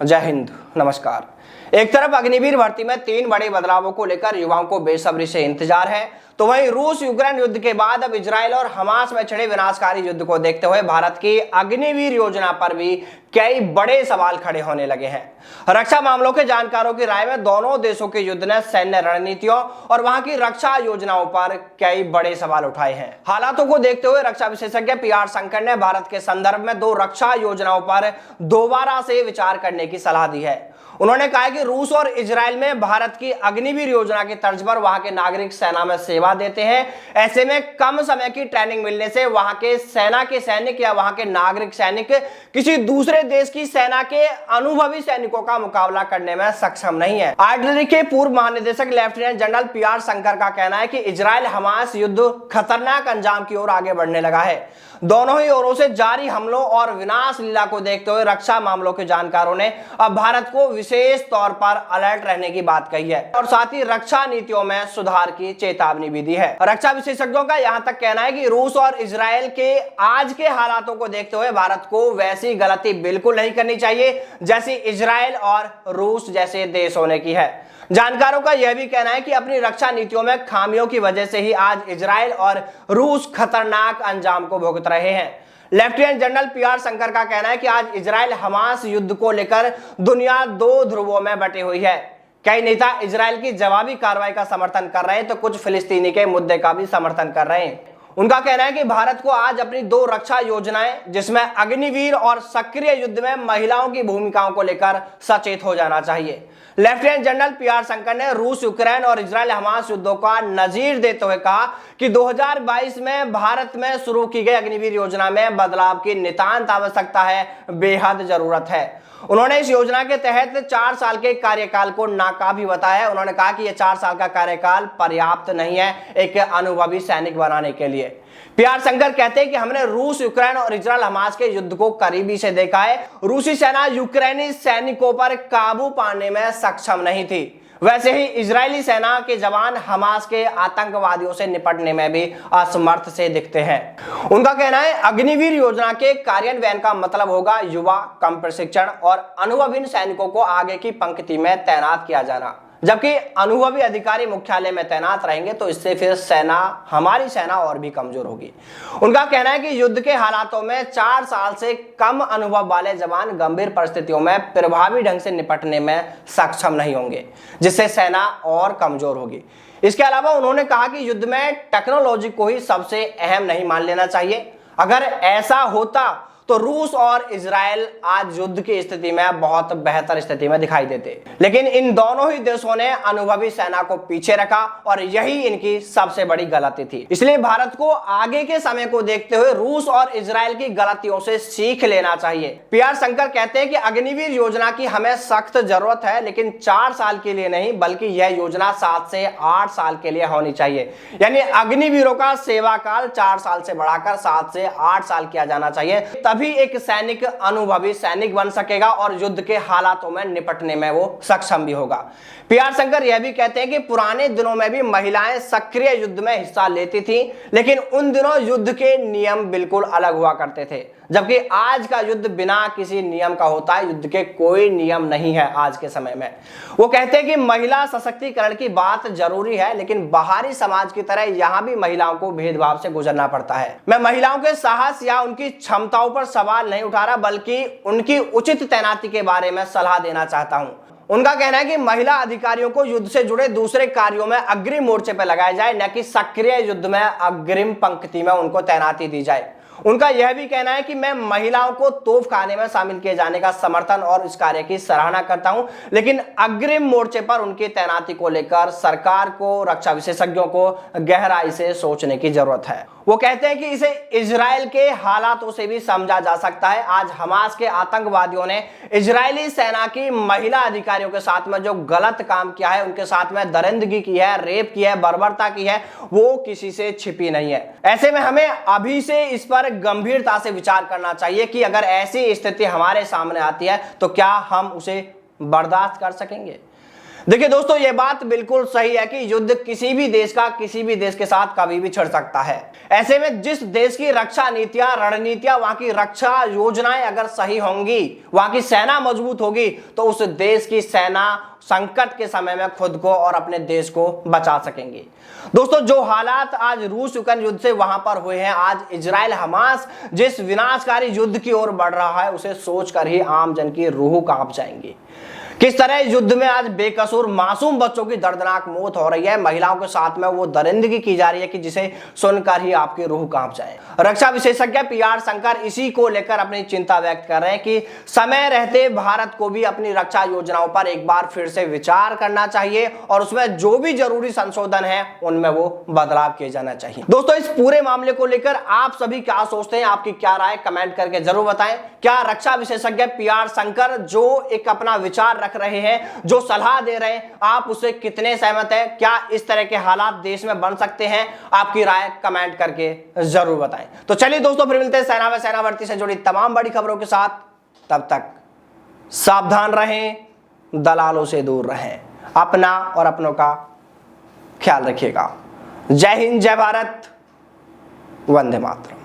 जय हिंद, नमस्कार। एक तरफ अग्निवीर भर्ती में 3 बड़े बदलावों को लेकर युवाओं को बेसब्री से इंतजार है, तो वहीं रूस यूक्रेन युद्ध के बाद अब इजराइल और हमास में छिड़े विनाशकारी युद्ध को देखते हुए भारत की अग्निवीर योजना पर भी कई बड़े सवाल खड़े होने लगे हैं। रक्षा मामलों के जानकारों की राय में दोनों देशों के युद्ध ने सैन्य रणनीतियों और वहां की रक्षा योजनाओं पर कई बड़े सवाल उठाए हैं। हालातों को देखते हुए रक्षा विशेषज्ञ पीआर शंकर ने भारत के संदर्भ में 2 रक्षा योजनाओं पर दोबारा से विचार करने की सलाह दी है। उन्होंने कहा कि रूस और इजराइल में भारत की अग्निवीर योजना की तर्ज पर वहां के नागरिक सेना में सेवा देते हैं। ऐसे में कम समय की ट्रेनिंग मिलने से वहां के सेना के सैनिक या वहां के नागरिक सैनिक किसी दूसरे देश की सेना के अनुभवी सैनिकों का मुकाबला करने में सक्षम नहीं है। आर्टिलरी के पूर्व महानिदेशक लेफ्टिनेंट जनरल पीआर शंकर का कहना है कि इजराइल हमास युद्ध खतरनाक अंजाम की ओर आगे बढ़ने लगा है। दोनों ही ओरों से जारी हमलों और विनाश लीला को देखते हुए रक्षा मामलों के जानकारों ने अब भारत को विशेष तौर पर अलर्ट रहने की बात कही है और साथ ही रक्षा नीतियों में सुधार की चेतावनी भी दी है। रक्षा विशेषज्ञों का यहां तक कहना है कि रूस और इजराइल के आज के हालातों को देखते हुए भारत को वैसी गलती बिल्कुल नहीं करनी चाहिए जैसी इजराइल और रूस जैसे देश होने की है। जानकारों का यह भी कहना है कि अपनी रक्षा नीतियों में खामियों की वजह से ही आज इजराइल और रूस खतरनाक अंजाम को भुगत रहे हैं। लेफ्टिनेंट जनरल पीआर शंकर का कहना है कि आज इजराइल हमास युद्ध को लेकर दुनिया 2 ध्रुवों में बटी हुई है। कई नेता इजराइल की जवाबी कार्रवाई का समर्थन कर रहे हैं तो कुछ फिलिस्तीनी के मुद्दे का भी समर्थन कर रहे हैं। उनका कहना है कि भारत को आज अपनी 2 रक्षा योजनाएं जिसमें अग्निवीर और सक्रिय युद्ध में महिलाओं की भूमिकाओं को लेकर सचेत हो जाना चाहिए। लेफ्टिनेंट जनरल पीआर शंकर ने रूस यूक्रेन और इजराइल हमास युद्धों का नजीर देते हुए कहा कि 2022 में भारत में शुरू की गई अग्निवीर योजना में बदलाव की नितांत आवश्यकता है, बेहद जरूरत है। उन्होंने इस योजना के तहत 4 साल के कार्यकाल को नाकाफी बताया। उन्होंने कहा कि यह 4 साल का कार्यकाल पर्याप्त नहीं है एक अनुभवी सैनिक बनाने के लिए। पीआर शंकर कहते हैं कि हमने रूस यूक्रेन और इजराइल हमास के युद्ध को करीबी से देखा है। रूसी सेना यूक्रेनी सैनिकों पर काबू पाने में सक्षम नहीं थी, वैसे ही इजरायली सेना के जवान हमास के आतंकवादियों से निपटने में भी असमर्थ से दिखते हैं। उनका कहना है अग्निवीर योजना के कार्यान्वयन का मतलब होगा युवा, कम प्रशिक्षण और अनुभवी सैनिकों को आगे की पंक्ति में तैनात किया जाना, जबकि अनुभवी अधिकारी मुख्यालय में तैनात रहेंगे तो इससे फिर हमारी सेना और भी कमजोर होगी। उनका कहना है कि युद्ध के हालातों में 4 साल से कम अनुभव वाले जवान गंभीर परिस्थितियों में प्रभावी ढंग से निपटने में सक्षम नहीं होंगे, जिससे सेना और कमजोर होगी। इसके अलावा उन्होंने कहा कि युद्ध में टेक्नोलॉजी को ही सबसे अहम नहीं मान लेना चाहिए। अगर ऐसा होता तो रूस और इजराइल आज युद्ध की स्थिति में बहुत बेहतर स्थिति में दिखाई देते, लेकिन इन दोनों ही देशों ने अनुभवी सेना को पीछे रखा और यही इनकी सबसे बड़ी गलती थी। इसलिए भारत को आगे के समय को देखते हुए रूस और इजराइल की गलतियों से सीख लेना चाहिए। पीआर शंकर कहते हैं कि अग्निवीर योजना की हमें सख्त जरूरत है, लेकिन 4 साल के लिए नहीं बल्कि यह योजना 7 से 8 साल के लिए होनी चाहिए। यानी अग्निवीरों का सेवा काल 4 साल से बढ़ाकर 7 से 8 साल किया जाना चाहिए, तभी एक सैनिक अनुभवी सैनिक बन सकेगा और युद्ध के हालातों में निपटने में वो सक्षम भी होगा। पीआर शंकर यह भी कहते हैं कि पुराने दिनों में भी महिलाएं सक्रिय युद्ध में हिस्सा लेती थी, लेकिन उन दिनों युद्ध के नियम बिल्कुल अलग हुआ करते थे, जबकि आज का युद्ध बिना किसी नियम का होता है। युद्ध के कोई नियम नहीं है आज के समय में। वो कहते हैं कि महिला सशक्तिकरण की बात जरूरी है, लेकिन बाहरी समाज की तरह यहाँ भी महिलाओं को भेदभाव से गुजरना पड़ता है। मैं महिलाओं के साहस या उनकी क्षमताओं पर सवाल नहीं उठा रहा, बल्कि उनकी उचित तैनाती के बारे में सलाह देना चाहता हूँ। उनका कहना है कि महिला अधिकारियों को युद्ध से जुड़े दूसरे कार्यों में अग्रिम मोर्चे पर लगाया जाए, न कि सक्रिय युद्ध में अग्रिम पंक्ति में उनको तैनाती दी जाए। उनका यह भी कहना है कि मैं महिलाओं को तोप खाने में शामिल किए जाने का समर्थन और इस कार्य की सराहना करता हूं, लेकिन अग्रिम मोर्चे पर उनकी तैनाती को लेकर सरकार को, रक्षा विशेषज्ञों को गहराई से सोचने की जरूरत है। वो कहते हैं कि इसे इजराइल के हालातों से भी समझा जा सकता है। आज हमास के आतंकवादियों ने इजरायली सेना की महिला अधिकारियों के साथ में जो गलत काम किया है, उनके साथ में दरिंदगी की है, रेप की है, बर्बरता की है, वो किसी से छिपी नहीं है। ऐसे में हमें अभी से इस पर गंभीरता से विचार करना चाहिए कि अगर ऐसी स्थिति हमारे सामने आती है तो क्या हम उसे बर्दाश्त कर सकेंगे। देखिए दोस्तों, यह बात बिल्कुल सही है कि युद्ध किसी भी देश का किसी भी देश के साथ कभी भी छिड़ सकता है। ऐसे में जिस देश की रक्षा नीतियां, रणनीतियां, वहां की रक्षा योजनाएं अगर सही होंगी, वहां की सेना मजबूत होगी, तो उस देश की सेना संकट के समय में खुद को और अपने देश को बचा सकेंगे। दोस्तों, जो हालात आज रूस यूक्रेन युद्ध से वहां पर हुए हैं, आज इजराइल हमास जिस विनाशकारी युद्ध की ओर बढ़ रहा है, उसे सोचकर ही आम जन की रूह कांप जाएंगी। किस तरह युद्ध में आज बेकसूर मासूम बच्चों की दर्दनाक मौत हो रही है, महिलाओं के साथ में वो दरिंदगी की जा रही है कि जिसे सुनकर ही आपकी रूह कांप जाए। रक्षा विशेषज्ञ पीआर शंकर इसी को लेकर अपनी चिंता व्यक्त कर रहे हैं कि समय रहते भारत को भी अपनी रक्षा योजनाओं पर एक बार फिर से विचार करना चाहिए और उसमें जो भी जरूरी संशोधन है उनमें वो बदलाव किए जाना चाहिए। दोस्तों, इस पूरे मामले को लेकर आप सभी क्या सोचते हैं, आपकी क्या राय कमेंट करके जरूर बताएं। क्या रक्षा विशेषज्ञ पीआर शंकर जो एक अपना विचार रख रहे हैं, जो सलाह दे रहे हैं, आप उससे कितने सहमत हैं? क्या इस तरह के हालात देश में बन सकते हैं? आपकी राय कमेंट करके जरूर बताएं। तो चलिए दोस्तों, फिर मिलते हैं सेना व सेना भर्ती से जुड़ी तमाम बड़ी खबरों के साथ। तब तक सावधान रहें, दलालों से दूर रहें, अपना और अपनों का ख्याल रखिएगा। जय हिंद, जय भारत, वंदे मातरम।